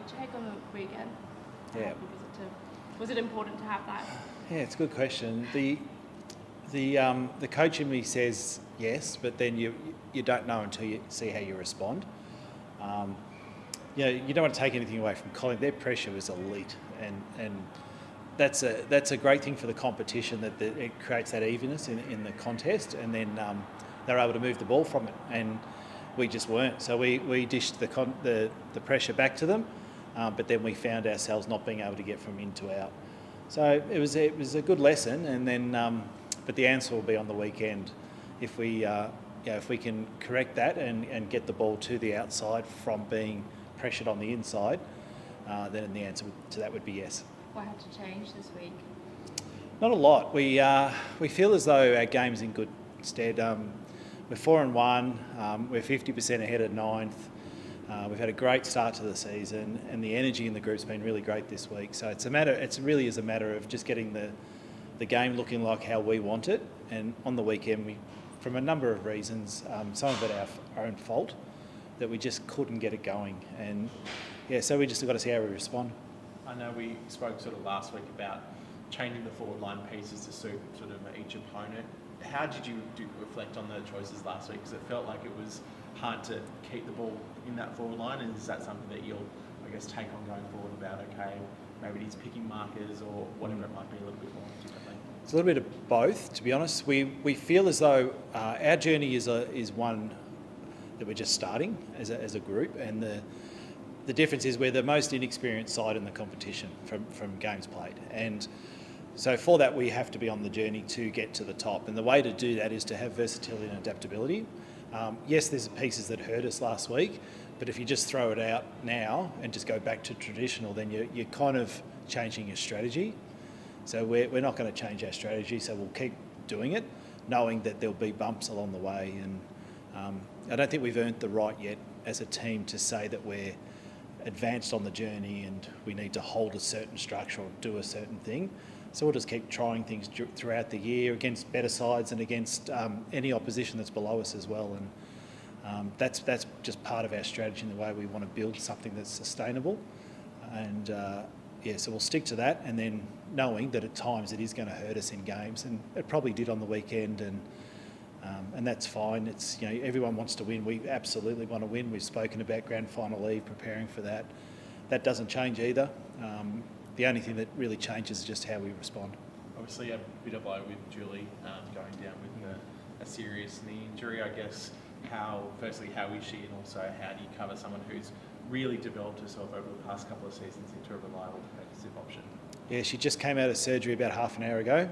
check on the weekend? Yeah. Was it important to have that? Yeah, it's a good question. The coach in me says yes, but then you don't know until you see how you respond. You don't want to take anything away from Colin. Their pressure was elite, and that's a great thing for the competition, that it creates that evenness in the contest, and then they're able to move the ball from it, and we just weren't. So we dished the pressure back to them, but then we found ourselves not being able to get from in to out. So it was a good lesson, and then but the answer will be on the weekend. If we can correct that and get the ball to the outside from being pressured on the inside, then the answer to that would be yes. What had to change this week? Not a lot. We feel as though our game's in good stead. We're 4-1. We're 50% ahead of ninth. We've had a great start to the season, and the energy in the group's been really great this week. So it really is a matter of just getting the game looking like how we want it. And on the weekend, from a number of reasons, some of it our own fault, that we just couldn't get it going. And so we just got to see how we respond. I know we spoke sort of last week about changing the forward line pieces to suit sort of each opponent. How did you reflect on the choices last week? Because it felt like it was hard to keep the ball in that forward line, and is that something that you'll, I guess, take on going forward about, okay, maybe he's picking markers or whatever it might be a little bit more differently? It's a little bit of both, to be honest. We feel as though our journey is one that we're just starting as a group, and the difference is we're the most inexperienced side in the competition from games played, and so for that we have to be on the journey to get to the top, and the way to do that is to have versatility and adaptability. Yes, there's pieces that hurt us last week, but if you just throw it out now and just go back to traditional, then you're kind of changing your strategy. So we're not going to change our strategy, so we'll keep doing it, knowing that there'll be bumps along the way, and I don't think we've earned the right yet as a team to say that we're advanced on the journey and we need to hold a certain structure or do a certain thing. So we'll just keep trying things throughout the year against better sides and against any opposition that's below us as well. And that's just part of our strategy and the way we want to build something that's sustainable. And so we'll stick to that, and then knowing that at times it is going to hurt us in games, and it probably did on the weekend, and that's fine. It's everyone wants to win. We absolutely want to win. We've spoken about grand final eve, preparing for that. That doesn't change either. The only thing that really changes is just how we respond. Obviously, a bit of blow with Julie going down with a serious knee injury. I guess how is she, and also how do you cover someone who's really developed herself over the past couple of seasons into a reliable defensive option? Yeah, she just came out of surgery about half an hour ago,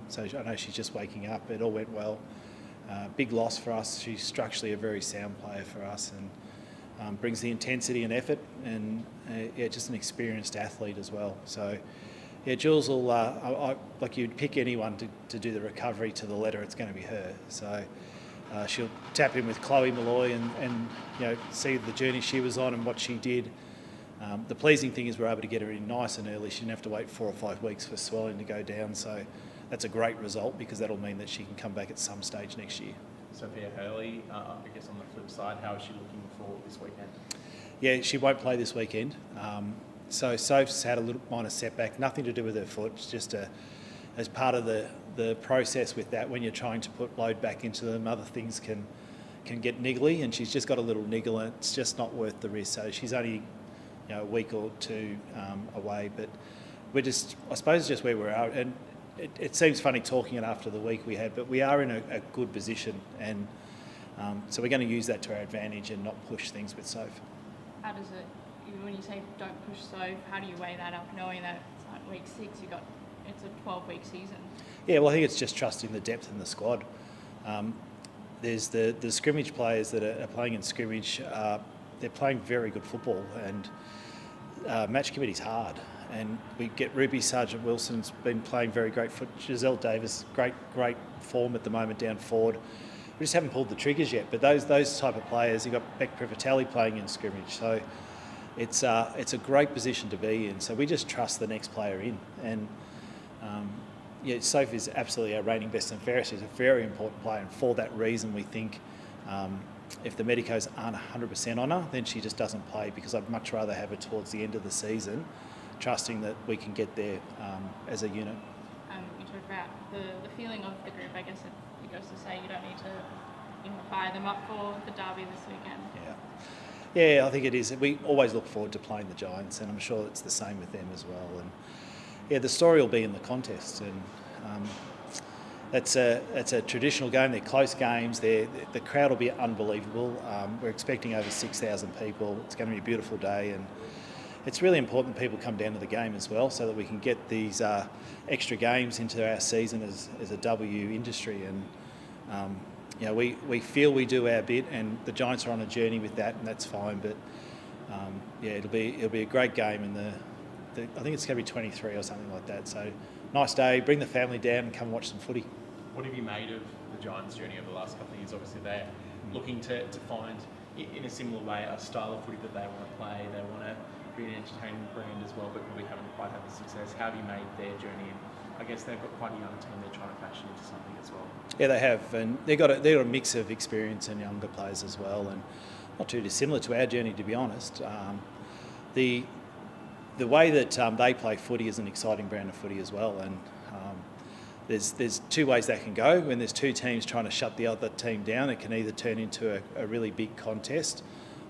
so I know she's just waking up. It all went well. Big loss for us. She's structurally a very sound player for us, and brings the intensity and effort, and just an experienced athlete as well. So Jules will, like you'd pick anyone to do the recovery to the letter, it's going to be her. So she'll tap in with Chloe Malloy and see the journey she was on and what she did. The pleasing thing is we're able to get her in nice and early. She didn't have to wait 4 or 5 weeks for swelling to go down. So that's a great result, because that'll mean that she can come back at some stage next year. Sophia Hurley, I guess on the flip side, how is she looking for this weekend? Yeah, she won't play this weekend. So Soph's had a little minor setback, nothing to do with her foot. It's just as part of the process with that, when you're trying to put load back into them, other things can get niggly, and she's just got a little niggle, and it's just not worth the risk. So she's only a week or two away, but I suppose just where we're at. And it seems funny talking it after the week we had, but we are in a good position, and so we're going to use that to our advantage and not push things with Soph. How does it, even when you say don't push Soph, how do you weigh that up, knowing that it's like week 6, it's a 12-week season? Yeah, well, I think it's just trusting the depth in the squad. There's the scrimmage players that are playing in scrimmage. They're playing very good football, and match committee's hard. And we get Ruby Sargent-Wilson's been playing very great foot. Giselle Davis, great form at the moment down forward. We just haven't pulled the triggers yet. But those type of players, you've got Beck Privatelli playing in scrimmage. So it's a great position to be in. So we just trust the next player in. And Soph is absolutely our reigning best and fairest. She's a very important player, and for that reason we think if the medicos aren't 100% on her, then she just doesn't play, because I'd much rather have her towards the end of the season, trusting that we can get there as a unit. You talked about the feeling of the group. I guess it goes to say you don't need to fire them up for the derby this weekend. Yeah, I think it is. We always look forward to playing the Giants, and I'm sure it's the same with them as well. And yeah, the story will be in the contest, and that's a traditional game. They're close games. The crowd will be unbelievable. We're expecting over 6,000 people. It's going to be a beautiful day, and it's really important that people come down to the game as well, so that we can get these extra games into our season as a W industry. And we feel we do our bit, and the Giants are on a journey with that, and that's fine. But it'll be a great game, and I think it's going to be 23 or something like that. So nice day. Bring the family down and come watch some footy. What have you made of the Giants' journey over the last couple of years? Obviously, they're looking to find, in a similar way, a style of footy that they want to play. They want to be an entertaining brand as well, but probably haven't quite had the success. How have you made their journey? And I guess they've got quite a young team they're trying to fashion into something as well. Yeah, they have, and they've got a mix of experience and younger players as well, and not too dissimilar to our journey, to be honest. The way that they play footy is an exciting brand of footy as well, and there's two ways that can go. When there's two teams trying to shut the other team down, it can either turn into a really big contest,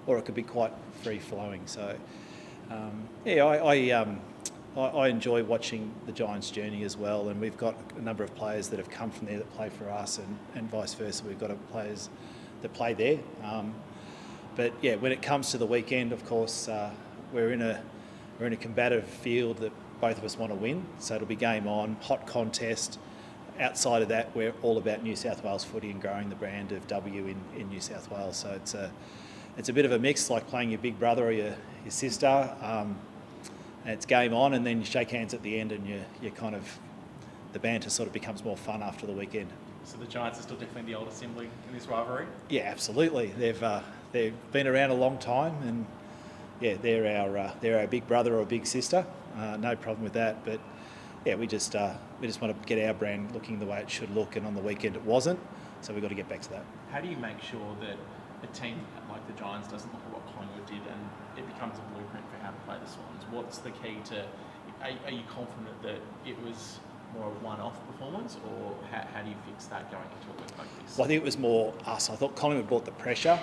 or it could be quite free-flowing. So, I enjoy watching the Giants' journey as well, and we've got a number of players that have come from there that play for us, and vice versa. We've got players that play there. But yeah, when it comes to the weekend, of course, we're in a combative field that both of us want to win. So it'll be game on, hot contest. Outside of that, we're all about New South Wales footy and growing the brand of W in New South Wales. So it's a bit of a mix, like playing your big brother or your sister. And it's game on, and then you shake hands at the end, and you kind of, the banter sort of becomes more fun after the weekend. So the Giants are still definitely the older sibling in this rivalry? Yeah, absolutely. They've been around a long time, and yeah, they're our big brother or big sister. No problem with that. But yeah, we just want to get our brand looking the way it should look, and on the weekend it wasn't. So we've got to get back to that. How do you make sure that a team like the Giants doesn't look at what Collingwood did and it becomes a blueprint for how to play the Swans? What's the key to? Are you confident that it was more a one-off performance, or how do you fix that going into a week like this? Well, I think it was more us. I thought Collingwood brought the pressure,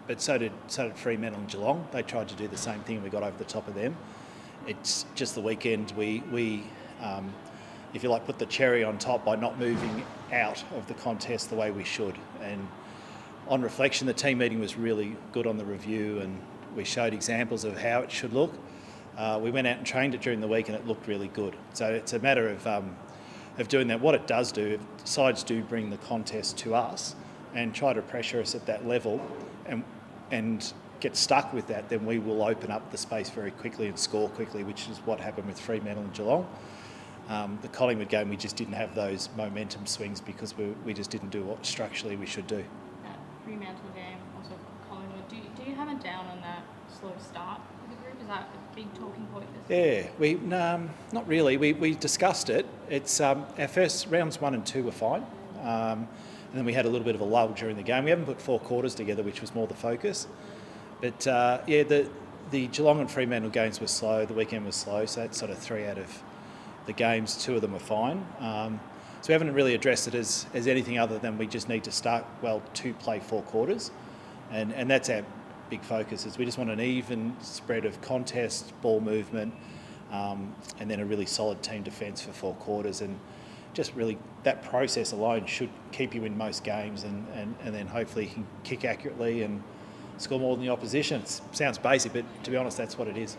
but so did Fremantle and Geelong. They tried to do the same thing, and we got over the top of them. It's just the weekend we if you like, put the cherry on top by not moving out of the contest the way we should. And on reflection, the team meeting was really good on the review, and we showed examples of how it should look. We went out and trained it during the week, and it looked really good. So it's a matter of doing that. What it does do, if sides do bring the contest to us and try to pressure us at that level, and get stuck with that, then we will open up the space very quickly and score quickly, which is what happened with Fremantle and Geelong. The Collingwood game, we just didn't have those momentum swings because we just didn't do what structurally we should do. That Fremantle game, also Collingwood, do you have a down on that slow start of the group? Is that a big talking point this week? Yeah, not really. We discussed it. It's our first rounds 1 and 2 were fine. And then we had a little bit of a lull during the game. We haven't put 4 quarters together, which was more the focus. But the Geelong and Fremantle games were slow. The weekend was slow, so that's sort of 3 out of the games. 2 of them were fine. So we haven't really addressed it as anything other than we just need to start well to play 4 quarters, and that's our big focus. Is we just want an even spread of contest, ball movement, and then a really solid team defence for 4 quarters, and just really that process alone should keep you in most games, and then hopefully you can kick accurately and score more than the opposition. It sounds basic, but to be honest, that's what it is.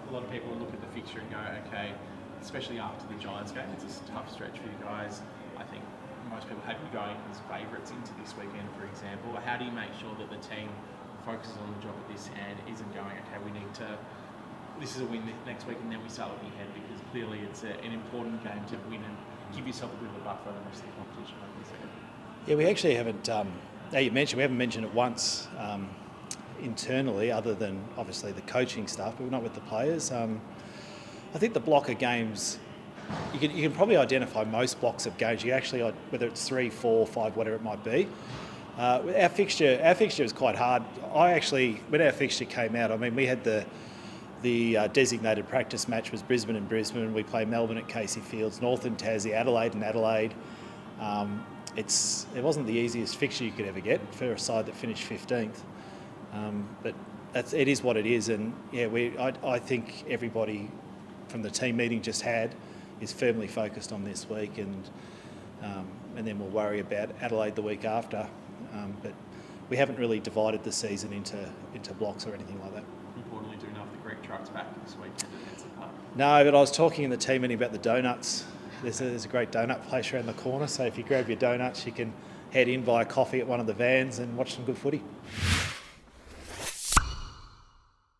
A lot of people look at the fixture and go, okay, especially after the Giants game, it's a tough stretch for you guys. I think most people have you going as favourites into this weekend, for example. How do you make sure that the team focuses on the job at this and isn't going, okay, this is a win next week, and then we start looking ahead, because clearly it's an important game to win and give yourself a bit of a buffer for the rest of the competition like this. Yeah, we actually haven't, now you mentioned, we haven't mentioned it once internally, other than obviously the coaching stuff, but not with the players. I think the block of games, you can probably identify most blocks of games. You actually, whether it's 3, 4, 5, whatever it might be, Our fixture is quite hard. When our fixture came out, I mean, we had the designated practice match was Brisbane and Brisbane. We play Melbourne at Casey Fields, North and Tassie, Adelaide and Adelaide. It wasn't the easiest fixture you could ever get for a side that finished 15th, but it is what it is. And yeah, I think everybody from the team meeting just had is firmly focused on this week, and then we'll worry about Adelaide the week after. But we haven't really divided the season into blocks or anything like that. Importantly, do know if the Greek truck's back this weekend at Henson Park. No, but I was talking in the team meeting about the donuts. There's a great donut place around the corner, so if you grab your donuts, you can head in, buy a coffee at one of the vans and watch some good footy.